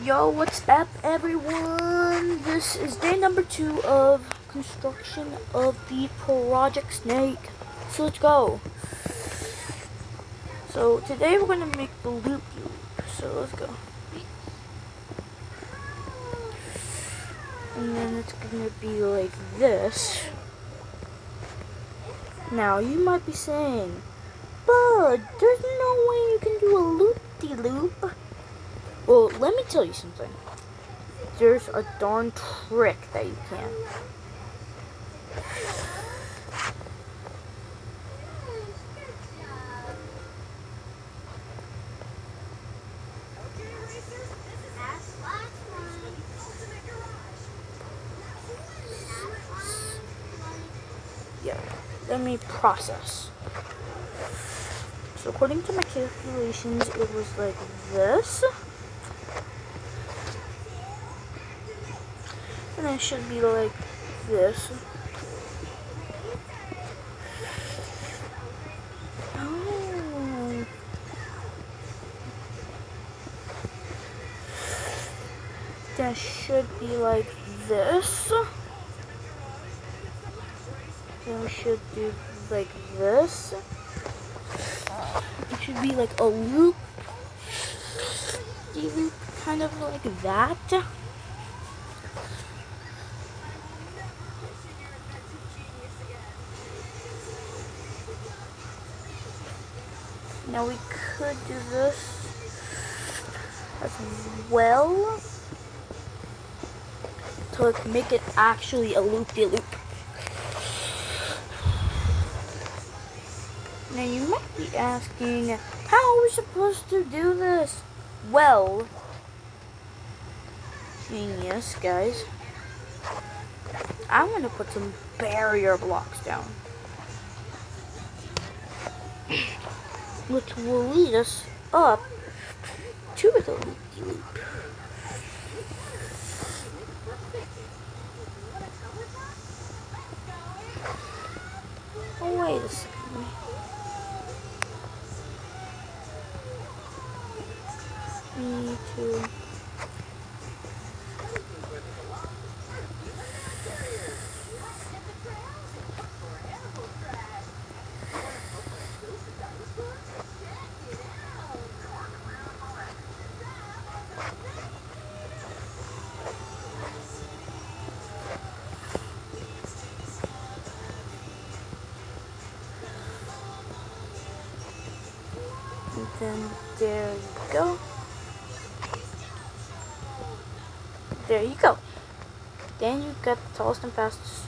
Yo, what's up everyone? This is day number 2 of construction of the Project Snake. So let's go. So today we're going to make the loop. So let's go. And then it's going to be like this. Now you might be saying, Bud, there's no way you can do a loop-de-loop. Well, let me tell you something. There's a darn trick that you can. Yeah, let me process. So according to my calculations, it was like this. And it should be like this. Oh. That should be like this. Then we should do like this. It should be like a loop. Kind of like that. Now we could do this as well to like make it actually a loop-de-loop. Now you might be asking, how are we supposed to do this? Well, genius guys, I'm gonna put some barrier blocks down, which will lead us up to the loop-de-loop. Oh, wait a second. Me too. And then there you go. There you go. Then you got the tallest and fastest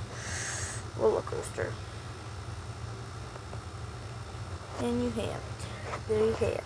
roller coaster. And you have it. There you have it.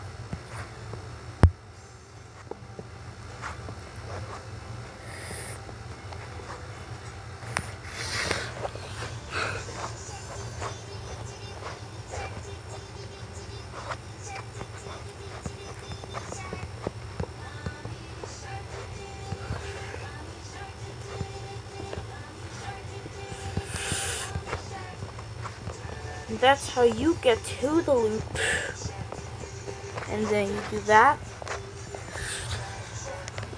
And that's how you get to the loop. And then you do that.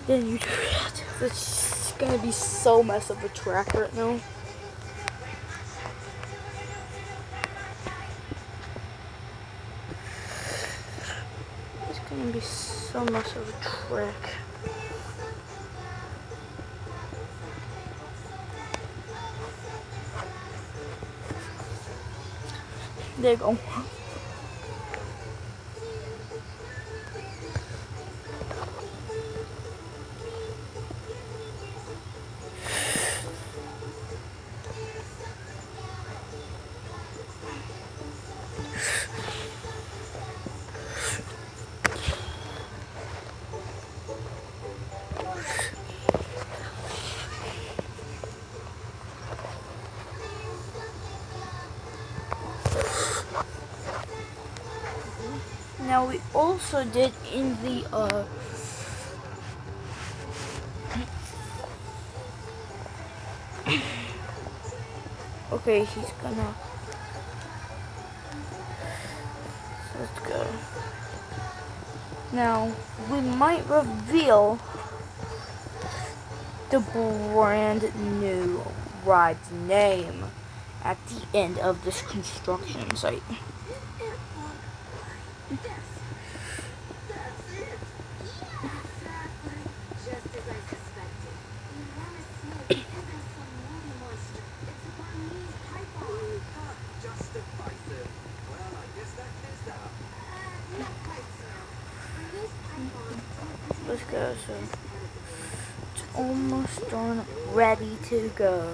Then you do that. It's gonna be so mess of a track right now. It's gonna be so much of a track. There you go. Now we also did in the okay, he's gonna, so let's go. Now we might reveal the brand new ride's name at the end of this construction site. Let's go. So it's almost done, ready to go.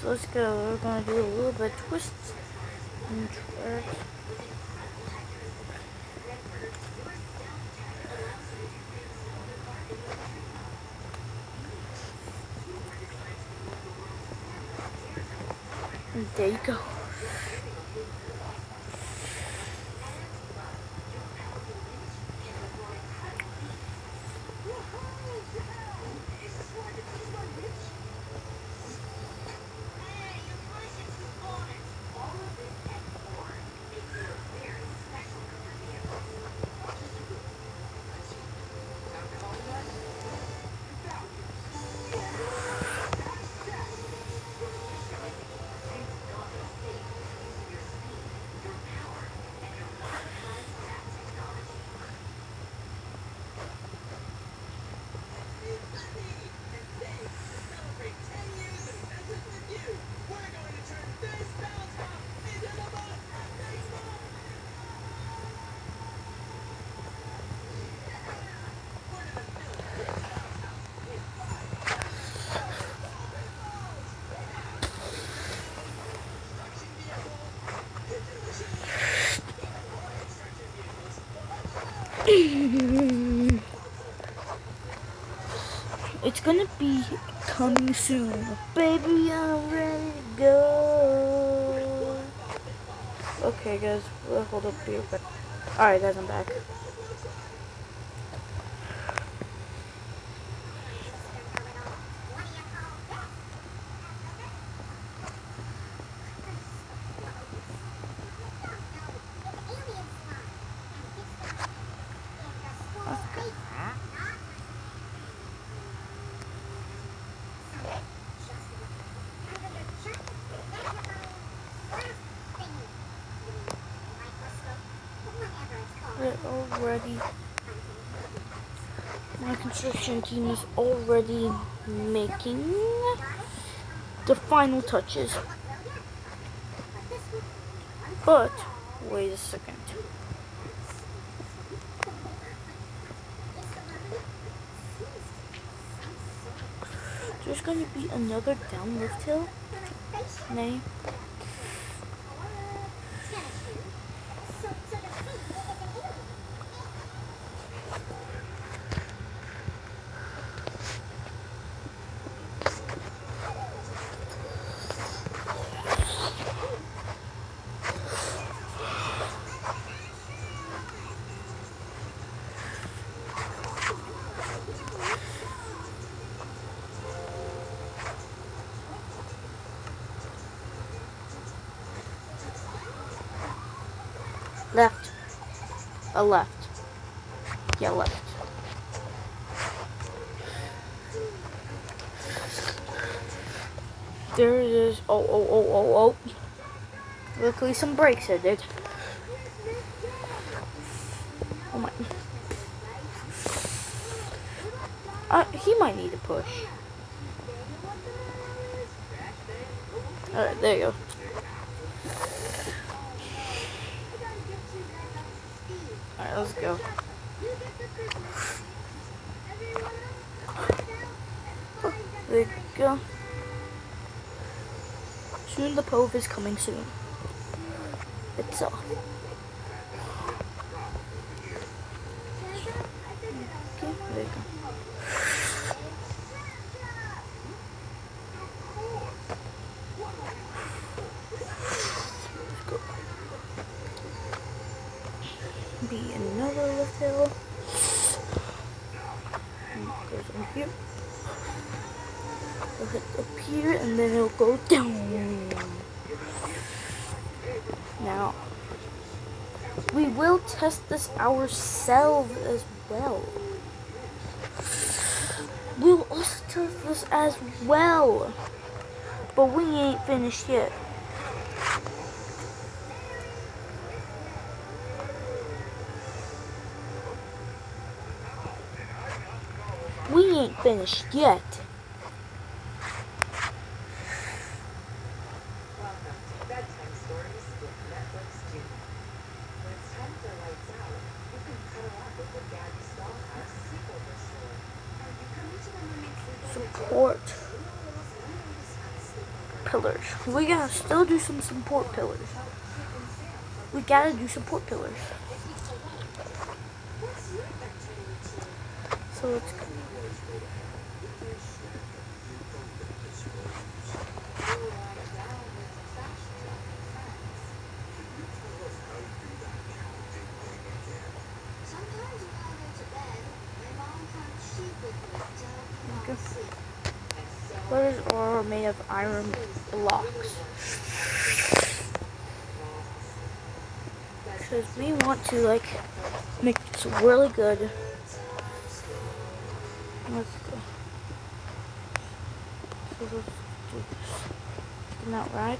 So let's go. We're gonna do a little bit of twists and tricks. And there you go. It's gonna be coming soon. Baby, I'm ready to go. Okay, guys, hold up real quick. Alright, guys, I'm back. My construction team is already making the final touches. But wait a second. There's going to be another down lift hill. Nay. Left. A left. Yeah, left. There it is. Oh. Luckily some brakes hit it. Oh my. He might need a push. Alright, there you go. Alright, let's go. Oh, there you go. Soon the Pove is coming soon. It's off. Okay, there you go. Be another lift hill. here. It'll hit up here and then it'll go down. Now, we will test this ourselves as well. We'll also test this as well. But we ain't finished yet. We ain't finished yet. Support pillars. We gotta still do some support pillars. We gotta do support pillars. So let's go. Pillars are made of iron blocks. Because we want to like make this really good. Let's go. So let's do this. Not right.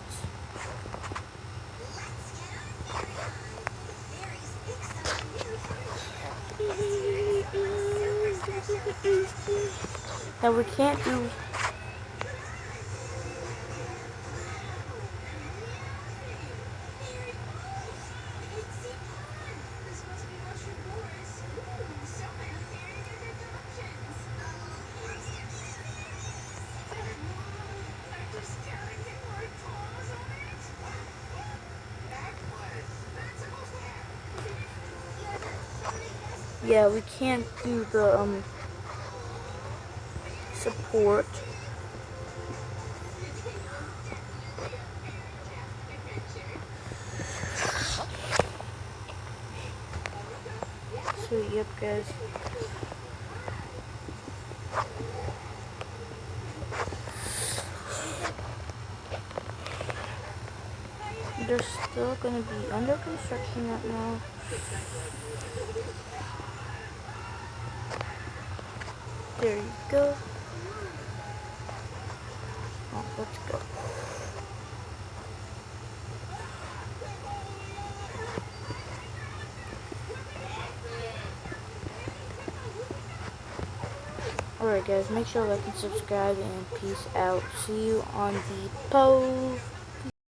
Now we can't do. Yeah, we can't do the support. So yep, guys. They're still gonna be under construction right now. There you go. Oh, let's go. Alright guys, make sure to like and subscribe and peace out. See you on the pose.